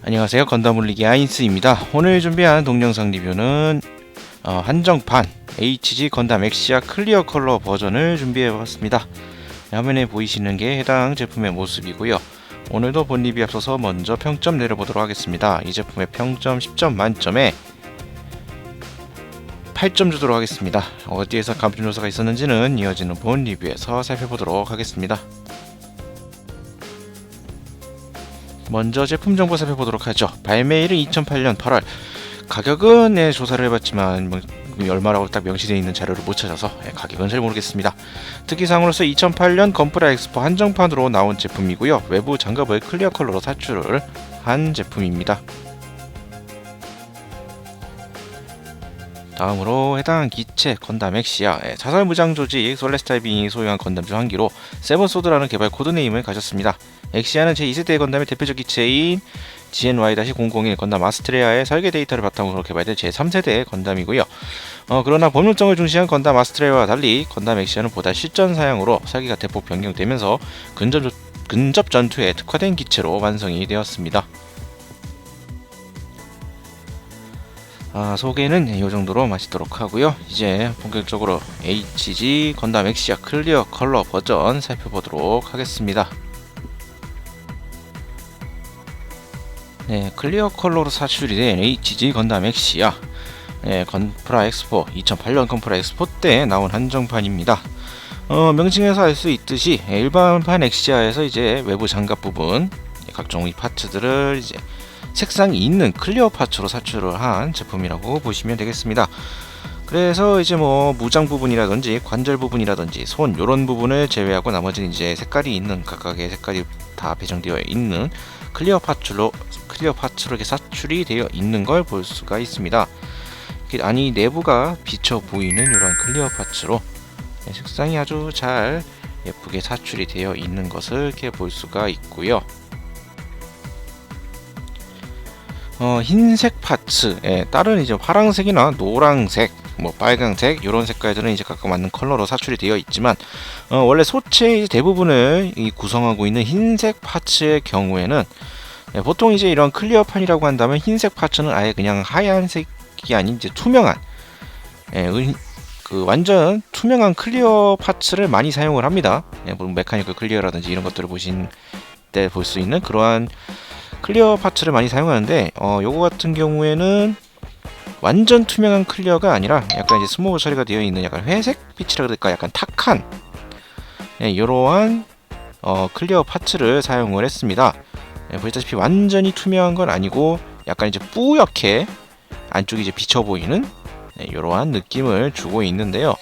안녕하세요, 건담 올리기 아인스입니다. 오늘 준비한 동영상 리뷰는 한정판 HG 건담 엑시아 클리어 컬러 버전을 준비해봤습니다. 화면에 보이시는 게 해당 제품의 모습이고요. 오늘도 본 리뷰에 앞서서 먼저 평점 내려보도록 하겠습니다. 이 제품의 평점 10점 만점에 8점 주도록 하겠습니다. 어디에서 감점 요소가 있었는지는 이어지는 본 리뷰에서 살펴보도록 하겠습니다. 먼저 제품 정보 살펴보도록 하죠. 발매일은 2008년 8월. 가격은 조사를 해봤지만 얼마라고 딱 명시되어 있는 자료를 못 찾아서 가격은 잘 모르겠습니다. 특이사항으로서 2008년 건프라 엑스포 한정판으로 나온 제품이고요. 외부 장갑을 클리어 컬러로 사출을 한 제품입니다. 다음으로 해당 기체 건담 엑시아 자살 무장 조직 솔레스타이빙이 소유한 건담 중 한 기로 세븐소드라는 개발 코드네임을 가졌습니다. 엑시아는 제2세대 건담의 대표적 기체인 GNY-001 건담 아스트레아의 설계 데이터를 바탕으로 개발된 제3세대 건담이고요. 그러나 범용성을 중시한 건담 아스트레아와 달리 건담 엑시아는 보다 실전 사양으로 설계가 대폭 변경되면서 근접 전투에 특화된 기체로 완성이 되었습니다. 소개는 이 정도로 마치도록 하고요. 이제 본격적으로 HG 건담 엑시아 클리어 컬러 버전 살펴보도록 하겠습니다. 클리어 컬러로 사출이 된 HG 건담 엑시아 건프라 엑스포 2008년 건프라 엑스포 때 나온 한정판입니다. 명칭에서 알 수 있듯이 일반판 엑시아에서 이제 외부 장갑 부분 각종 이 파츠들을 이제 색상이 있는 클리어 파츠로 사출을 한 제품이라고 보시면 되겠습니다. 그래서 이제 무장 부분이라든지 관절 부분이라든지 손 요런 부분을 제외하고 나머지는 이제 색깔이 있는 각각의 색깔이 다 배정되어 있는 클리어 파츠로 이렇게 사출이 되어 있는 걸 볼 수가 있습니다. 아니 내부가 비쳐 보이는 이런 클리어 파츠로 색상이 아주 잘 예쁘게 사출이 되어 있는 것을 이렇게 볼 수가 있고요. 흰색 파츠, 다른 이제 파란색이나 노란색, 빨강색 이런 색깔들은 이제 각각 맞는 컬러로 사출이 되어 있지만 원래 소체의 대부분을 구성하고 있는 흰색 파츠의 경우에는 보통 이제 이런 클리어판이라고 한다면 흰색 파츠는 아예 그냥 하얀색이 아닌 이제 투명한 완전 투명한 클리어 파츠를 많이 사용을 합니다. 메카니컬 클리어라든지 이런 것들을 보신 때 볼 수 있는 그러한 클리어 파츠를 많이 사용하는데 요거 같은 경우에는 완전 투명한 클리어가 아니라 약간 이제 스모그 처리가 되어 있는 약간 회색 빛이라 그럴까 약간 탁한 이러한 클리어 파츠를 사용을 했습니다. 보시다시피 완전히 투명한 건 아니고 약간 이제 뿌옇게 안쪽이 이제 비쳐 보이는 이러한 느낌을 주고 있는데요.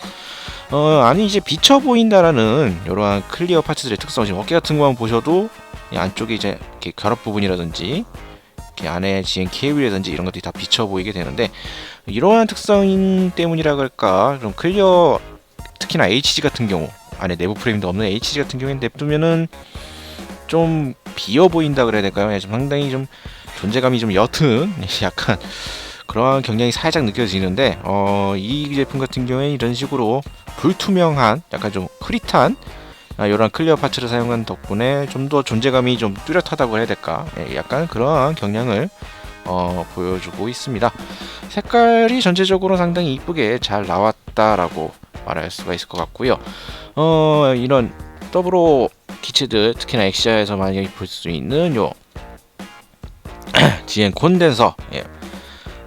아니 이제 비쳐 보인다라는 이러한 클리어 파츠들의 특성, 지금 어깨 같은 거만 보셔도 안쪽에 이제 이렇게 결합 부분이라든지 이렇게 안에 GNK라든지 이런 것들이 다 비쳐 보이게 되는데 이러한 특성 때문이라 그럴까 좀 클리어 특히나 HG 같은 경우 안에 내부 프레임도 없는 HG 같은 경우에 냅두면은 좀 비어 보인다 그래야 될까요? 좀 상당히 좀 존재감이 좀 옅은 약간 그러한 경향이 살짝 느껴지는데 이 제품 같은 경우에 이런 식으로 불투명한 약간 좀 흐릿한 이런 클리어 파츠를 사용한 덕분에 좀 더 존재감이 좀 뚜렷하다고 해야 될까? 약간 그러한 경향을 보여주고 있습니다. 색깔이 전체적으로 상당히 이쁘게 잘 나왔다라고 말할 수가 있을 것 같고요. 이런 더블로 기체들 특히나 엑시아에서 많이 볼 수 있는 요 GN 콘덴서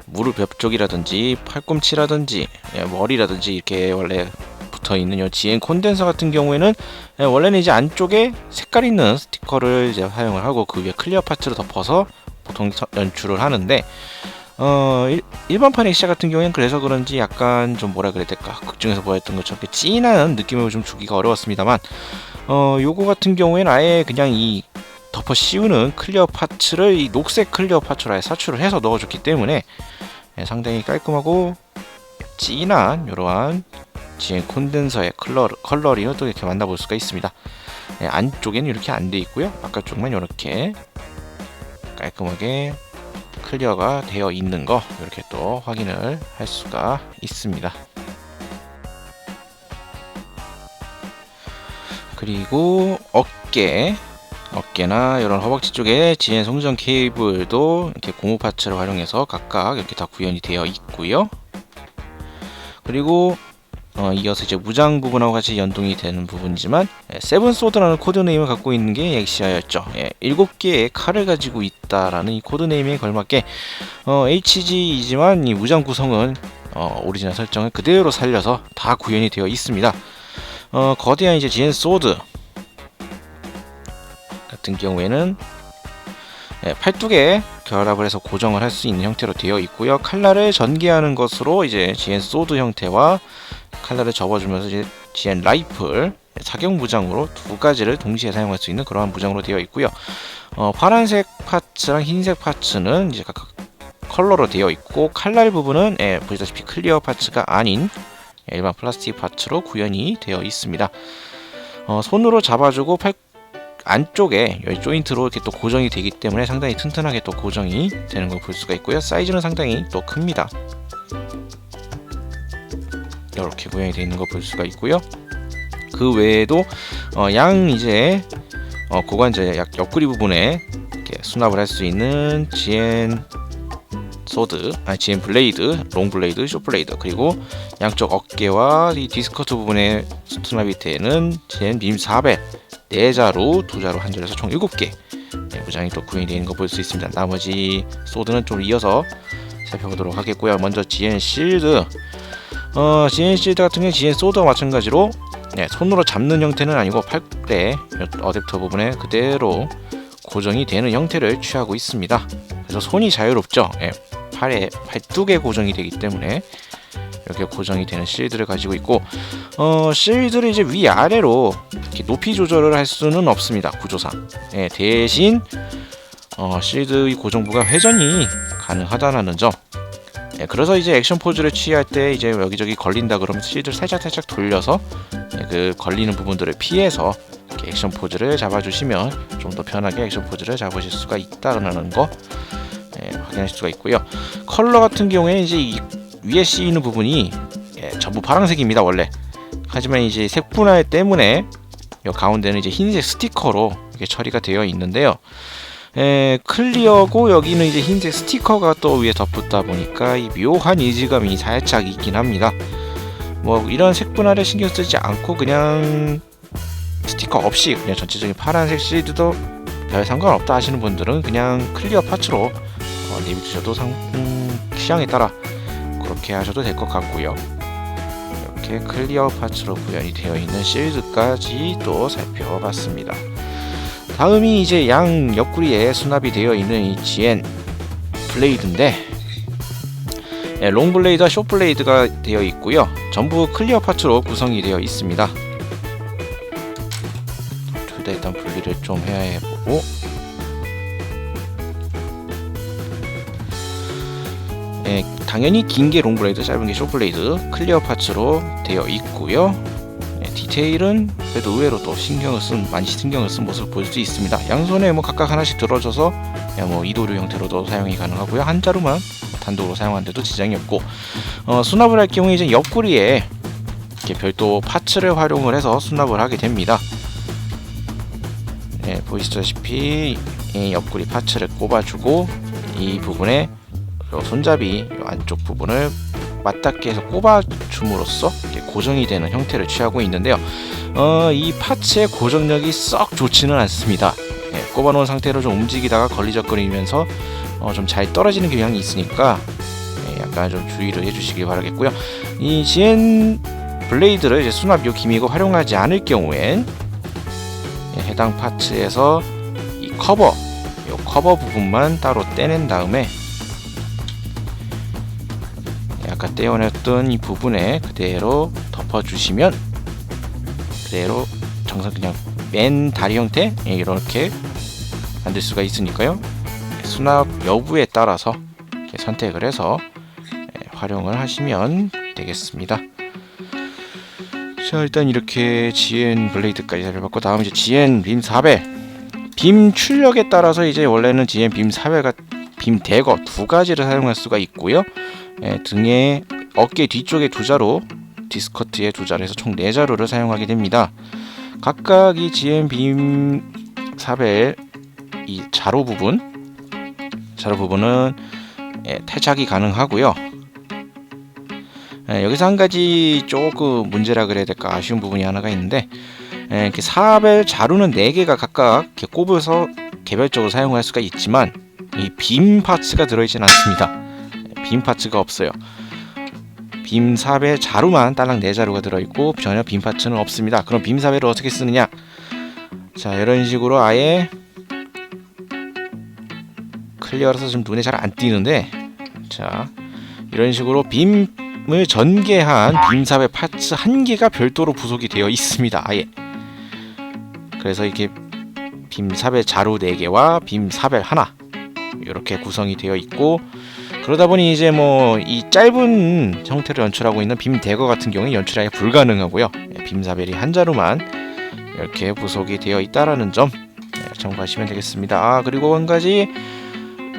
무릎 옆쪽이라든지 팔꿈치라든지 머리라든지 이렇게 원래 붙어있는 요 GN 콘덴서 같은 경우에는 원래는 이제 안쪽에 색깔 있는 스티커를 이제 사용을 하고 그 위에 클리어 파츠를 덮어서 보통 연출을 하는데 일반판 엑시아 같은 경우에는 그래서 그런지 약간 좀 뭐라 그래야 될까 극중에서 보였던 것처럼 진한 느낌을 좀 주기가 어려웠습니다만 요거 같은 경우에는 아예 그냥 이 덮어 씌우는 클리어 파츠를 이 녹색 클리어 파츠로 아예 사출을 해서 넣어줬기 때문에 상당히 깔끔하고 진한 이러한 GN 콘덴서의 컬러링을 또 이렇게 만나볼 수가 있습니다. 안쪽에는 이렇게 안 돼 있고요. 바깥쪽만 이렇게 깔끔하게 클리어가 되어 있는 거 이렇게 또 확인을 할 수가 있습니다. 그리고 어깨 어깨나 이런 허벅지 쪽에 GN 송전 케이블도 이렇게 고무 파츠를 활용해서 각각 이렇게 다 구현이 되어 있고요. 그리고 이어서 이제 무장 부분하고 같이 연동이 되는 부분이지만 세븐 소드라는 코드네임을 갖고 있는 게 엑시아였죠. 7개의 칼을 가지고 있다라는 이 코드네임에 걸맞게 HG이지만 이 무장 구성은 오리지널 설정을 그대로 살려서 다 구현이 되어 있습니다. 거대한 이제 GN 소드 같은 경우에는 팔뚝에 결합을 해서 고정을 할 수 있는 형태로 되어 있고요. 칼날을 전개하는 것으로 이제 GN 소드 형태와 칼날을 접어주면서 이제 GN 라이플 사격 무장으로 두 가지를 동시에 사용할 수 있는 그러한 무장으로 되어 있고요. 파란색 파츠랑 흰색 파츠는 이제 각각 컬러로 되어 있고, 칼날 부분은 보시다시피 클리어 파츠가 아닌 일반 플라스틱 파츠로 구현이 되어 있습니다. 손으로 잡아주고 팔 안쪽에 여기 조인트로 이렇게 또 고정이 되기 때문에 상당히 튼튼하게 또 고정이 되는 걸 볼 수가 있고요. 사이즈는 상당히 또 큽니다. 이렇게 구현이 되어 있는 걸 볼 수가 있고요. 그 외에도 양 이제 고관절 약 옆구리 부분에 이렇게 수납을 할 수 있는 GN 소드, GN 블레이드, 롱 블레이드, 숏 블레이드, 그리고 양쪽 어깨와 이 디스커트 부분에 수납이 되는 GN 빔 4벨 4자루, 2자루, 1자루에서 총 7개 무장이 또 구현이 되는 거 볼 수 있습니다. 나머지 소드는 좀 이어서 살펴보도록 하겠고요. 먼저 GN 실드. GN 실드 같은 경우는 GN 소드와 마찬가지로 손으로 잡는 형태는 아니고 팔에 어댑터 부분에 그대로 고정이 되는 형태를 취하고 있습니다. 그래서 손이 자유롭죠. 팔에 팔뚝에 고정이 되기 때문에 이렇게 고정이 되는 실드를 가지고 있고, 실드를 이제 위아래로 이렇게 높이 조절을 할 수는 없습니다. 구조상. 대신 실드의 고정부가 회전이 가능하다는 점. 그래서 이제 액션 포즈를 취할 때 이제 여기저기 걸린다 그러면 실드를 살짝 돌려서 그 걸리는 부분들을 피해서 이렇게 액션 포즈를 잡아주시면 좀 더 편하게 액션 포즈를 잡으실 수가 있다는 거 확인하실 수가 있고요. 컬러 같은 경우에 이제 이 위에 씌이는 부분이 전부 파란색입니다, 원래. 하지만 이제 색분할 때문에 이 가운데는 이제 흰색 스티커로 이렇게 처리가 되어 있는데요. 클리어고 여기는 이제 흰색 스티커가 또 위에 덧붙다 보니까 이 묘한 이질감이 살짝 있긴 합니다. 뭐 이런 색분할에 신경 쓰지 않고 그냥 스티커 없이 그냥 전체적인 파란색 실드도 별 상관없다 하시는 분들은 그냥 클리어 파츠로 내비두셔도 취향에 따라 그렇게 하셔도 될 것 같고요. 이렇게 클리어 파츠로 구현이 되어 있는 실드까지 또 살펴봤습니다. 다음이 이제 양 옆구리에 수납이 되어 있는 이 GN 블레이드인데, 롱 블레이드와 숏 블레이드가 되어 있고요. 전부 클리어 파츠로 구성이 되어 있습니다. 둘 다 일단 분리를 좀 해야 해보고, 당연히 긴 게 롱 블레이드, 짧은 게 숏 블레이드 클리어 파츠로 되어 있고요. 디테일은 그래도 의외로 또 많이 신경을 쓴 모습을 볼 수 있습니다. 양손에 뭐 각각 하나씩 들어줘서 뭐 이도류 형태로도 사용이 가능하고요. 한 자루만 단독으로 사용하는데도 지장이 없고, 수납을 할 경우에 이제 옆구리에 이렇게 별도 파츠를 활용을 해서 수납을 하게 됩니다. 보시다시피 이 옆구리 파츠를 꼽아주고 이 부분에 손잡이 안쪽 부분을 맞닿게 해서 꼽아줌으로써 고정이 되는 형태를 취하고 있는데요. 이 파츠의 고정력이 썩 좋지는 않습니다. 꼽아놓은 상태로 좀 움직이다가 걸리적거리면서 좀 잘 떨어지는 경향이 있으니까 약간 좀 주의를 해주시길 바라겠고요. 이 GN 블레이드를 이제 수납 기믹을 활용하지 않을 경우엔 해당 파츠에서 이 커버 부분만 따로 떼낸 다음에 아까 떼어냈던 이 부분에 그대로 덮어주시면 그대로 정상 그냥 맨 다리 형태 이렇게 만들 수가 있으니까요. 수납 여부에 따라서 이렇게 선택을 해서 활용을 하시면 되겠습니다. 자, 일단 이렇게 GN 블레이드까지 살펴봤고, 다음 이제 GN 빔 4벨. 빔 출력에 따라서 이제 원래는 GN 빔 4벨과 빔 대거 두 가지를 사용할 수가 있고요. 등에 어깨 뒤쪽에 2자루, 디스커트에 2자루 해서 총 4자루를 사용하게 됩니다. 각각 이 GN 빔 사벨 이 자로 부분은 태작이 가능하고요. 여기서 한 가지 조금 문제라 그래야 될까 아쉬운 부분이 하나가 있는데, 이렇게 사벨 자루는 4개가 각각 이렇게 꼽아서 개별적으로 사용할 수가 있지만 이 빔 파츠가 들어있진 않습니다. 빔 파츠가 없어요. 빔 사벨 자루만 딸랑 4자루가 들어있고 전혀 빔 파츠는 없습니다. 그럼 빔 사벨을 어떻게 쓰느냐? 자, 이런 식으로 아예 클리어라서 좀 눈에 잘 안 띄는데, 자, 이런 식으로 빔을 전개한 빔 사벨 파츠 1개가 별도로 부속이 되어 있습니다. 아예. 그래서 이렇게 빔 사벨 자루 4개와 빔 사벨 하나 이렇게 구성이 되어 있고, 그러다 보니 이제 뭐 이 짧은 형태로 연출하고 있는 빔 대거 같은 경우에 연출이 아예 불가능하고요. 빔 사벨이 1자루만 이렇게 부속이 되어 있다라는 점 참고하시면 되겠습니다. 그리고 한 가지,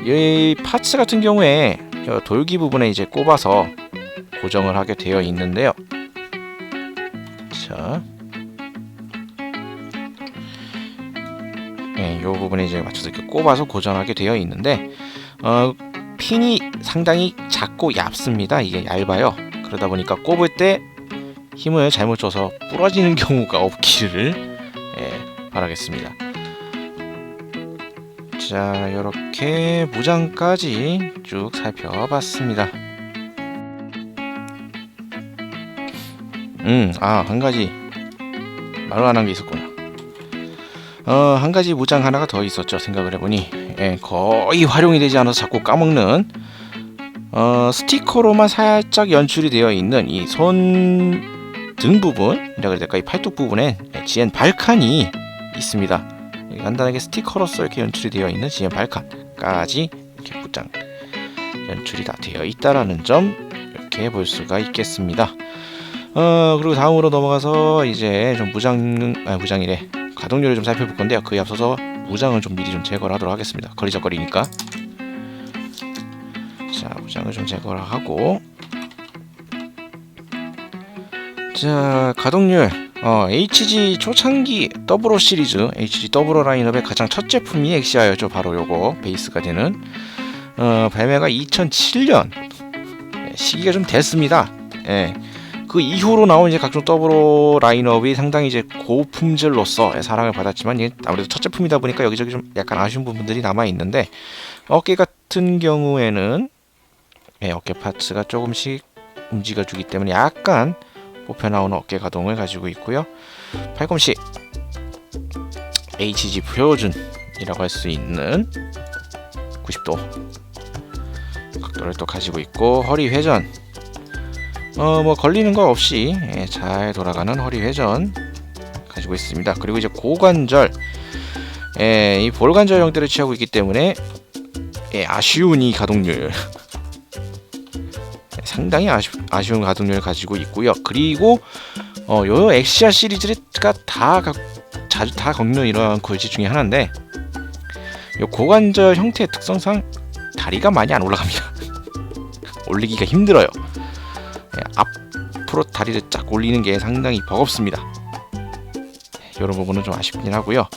이 파츠 같은 경우에 돌기 부분에 이제 꼽아서 고정을 하게 되어 있는데요. 자, 이 부분에 이제 맞춰서 이렇게 꼽아서 고정하게 되어 있는데, 핀이 상당히 작고 얇습니다. 이게 얇아요. 그러다 보니까 꼽을 때 힘을 잘못 줘서 부러지는 경우가 없기를 바라겠습니다. 자, 이렇게 무장까지 쭉 살펴봤습니다. 한 가지 말로 안 한 게 있었구나. 한 가지 무장 하나가 더 있었죠. 생각을 해보니 거의 활용이 되지 않아서 자꾸 까먹는 스티커로만 살짝 연출이 되어 있는 이 손 등 부분이라 그래야 될까, 이 팔뚝 부분에 GN 발칸이 있습니다. 간단하게 스티커로서 이렇게 연출이 되어 있는 GN 발칸까지 이렇게 무장 연출이 다 되어 있다라는 점 이렇게 볼 수가 있겠습니다. 그리고 다음으로 넘어가서 이제 좀 무장이래 가동률을 좀 살펴볼 건데요. 그에 앞서서 무장을 좀 미리 좀 제거를 하도록 하겠습니다. 걸리적거리니까. 자, 무장을 좀 제거를 하고, 자, 가동률 HG 초창기 더블오 시리즈, HG 더블오 라인업의 가장 첫 제품이 엑시아였죠. 바로 요거 베이스가 되는, 발매가 2007년, 시기가 좀 됐습니다. 그 이후로 나온 이제 각종 더블오 라인업이 상당히 이제 고품질로서 사랑을 받았지만, 이게 아무래도 첫 제품이다 보니까 여기저기 좀 약간 아쉬운 부분들이 남아 있는데, 어깨 같은 경우에는 어깨 파츠가 조금씩 움직여주기 때문에 약간 뽑혀 나오는 어깨 가동을 가지고 있고요. 팔꿈치 HG 표준이라고 할 수 있는 90도 각도를 또 가지고 있고, 허리 회전 뭐 걸리는 거 없이 잘 돌아가는 허리 회전 가지고 있습니다. 그리고 이제 고관절, 이 볼관절 형태를 취하고 있기 때문에 아쉬운 이 가동률 상당히 아쉬운 가동률을 가지고 있고요. 그리고 요 엑시아 시리즈가 자주 다 겪는 이러한 골치 중에 하나인데, 요 고관절 형태의 특성상 다리가 많이 안 올라갑니다. 올리기가 힘들어요. 앞으로 다리를 쫙 올리는 게 상당히 버겁습니다. 이런 부분은 좀 아쉽긴 하고요.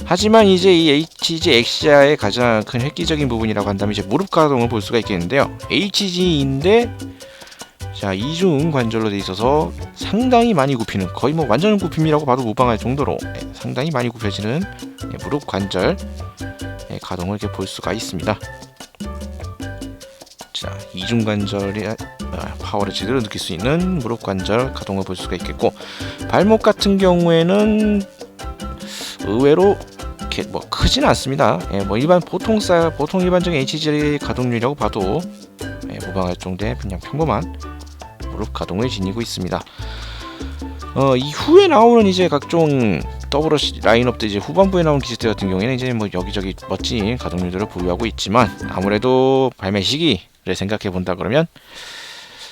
하지만 이제 이 HG 엑시아의 가장 큰 획기적인 부분이라고 한다면 이제 무릎 가동을 볼 수가 있겠는데요. HG인데 자, 이중 관절로 되어 있어서 상당히 많이 굽히는, 거의 뭐 완전 굽힘이라고 봐도 무방할 정도로 상당히 많이 굽혀지는 무릎 관절 가동을 이렇게 볼 수가 있습니다. 자, 이중 관절의 파워를 제대로 느낄 수 있는 무릎 관절 가동을 볼 수가 있겠고, 발목 같은 경우에는 의외로 이렇게 뭐 크진 않습니다. 뭐 보통 일반적인 HG 가동률이라고 봐도 무방할 정도의 그냥 평범한 무릎 가동을 지니고 있습니다. 이후에 나오는 이제 각종 더블 라인업들 이제 후반부에 나온 기체들 같은 경우에는 이제 뭐 여기저기 멋진 가동률들을 보유하고 있지만, 아무래도 발매 시기를 생각해 본다 그러면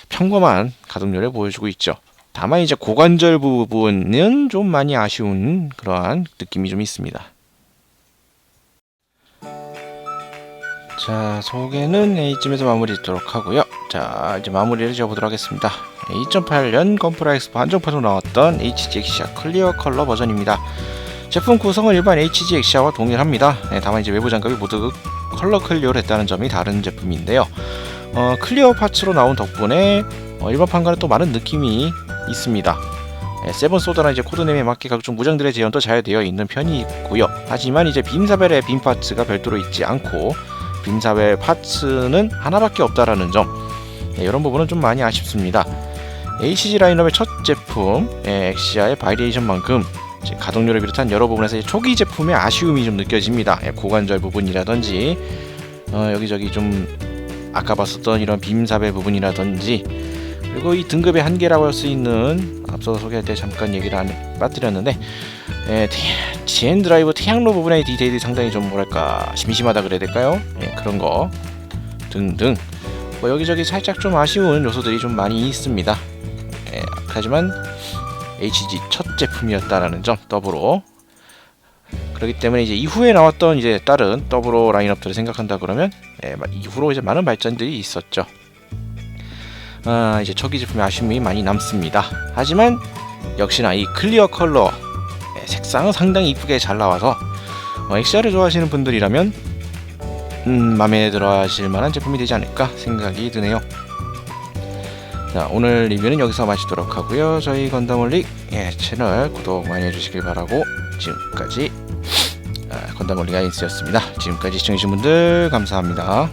평범한 가동률을 보여주고 있죠. 다만 이제 고관절 부분은 좀 많이 아쉬운 그러한 느낌이 좀 있습니다. 자, 소개는 이쯤에서 마무리 짓도록 하고요. 자, 이제 마무리를 지어보도록 하겠습니다. 2008년 건프라 엑스포 한정판으로 나왔던 HG 엑시아 클리어 컬러 버전입니다. 제품 구성은 일반 HG 엑시아와 동일합니다. 다만 이제 외부 장갑이 모두 컬러 클리어를 했다는 점이 다른 제품인데요. 클리어 파츠로 나온 덕분에 일반판과는 또 많은 느낌이 있습니다. 세븐 소다나 이제 코드네임에 맞게 각종 무장들의 재현도 잘 되어 있는 편이 있고요. 하지만 이제 빔사벨의 빔 파츠가 별도로 있지 않고 빔사벨 파츠는 하나밖에 없다라는 점, 이런 부분은 좀 많이 아쉽습니다. HG 라인업의 첫 제품 엑시아의 바이레이션만큼 가동률을 비롯한 여러 부분에서 초기 제품의 아쉬움이 좀 느껴집니다. 고관절 부분이라든지 여기저기 좀 아까 봤었던 이런 빔사벨 부분이라든지, 그리고 이 등급의 한계라고 할 수 있는 앞서 소개할 때 잠깐 얘기를 빠뜨렸는데 GN 드라이브 태양로 부분의 디테일이 상당히 좀 뭐랄까 심심하다 그래야 될까요? 그런 거 등등 여기저기 살짝 좀 아쉬운 요소들이 좀 많이 있습니다. 하지만 HG 첫 제품이었다라는 점 더불어, 그렇기 때문에 이제 이후에 나왔던 이제 다른 더불어 라인업들을 생각한다 그러면 이후로 이제 많은 발전들이 있었죠. 이제 초기 제품의 아쉬움이 많이 남습니다. 하지만 역시나 이 클리어 컬러 색상은 상당히 이쁘게 잘 나와서 엑시아를 좋아하시는 분들이라면 마음에 들어 하실 만한 제품이 되지 않을까 생각이 드네요. 자, 오늘 리뷰는 여기서 마치도록 하고요. 저희 건담올릭 채널 구독 많이 해주시길 바라고, 지금까지 건담올릭 아인스였습니다. 지금까지 시청해주신 분들 감사합니다.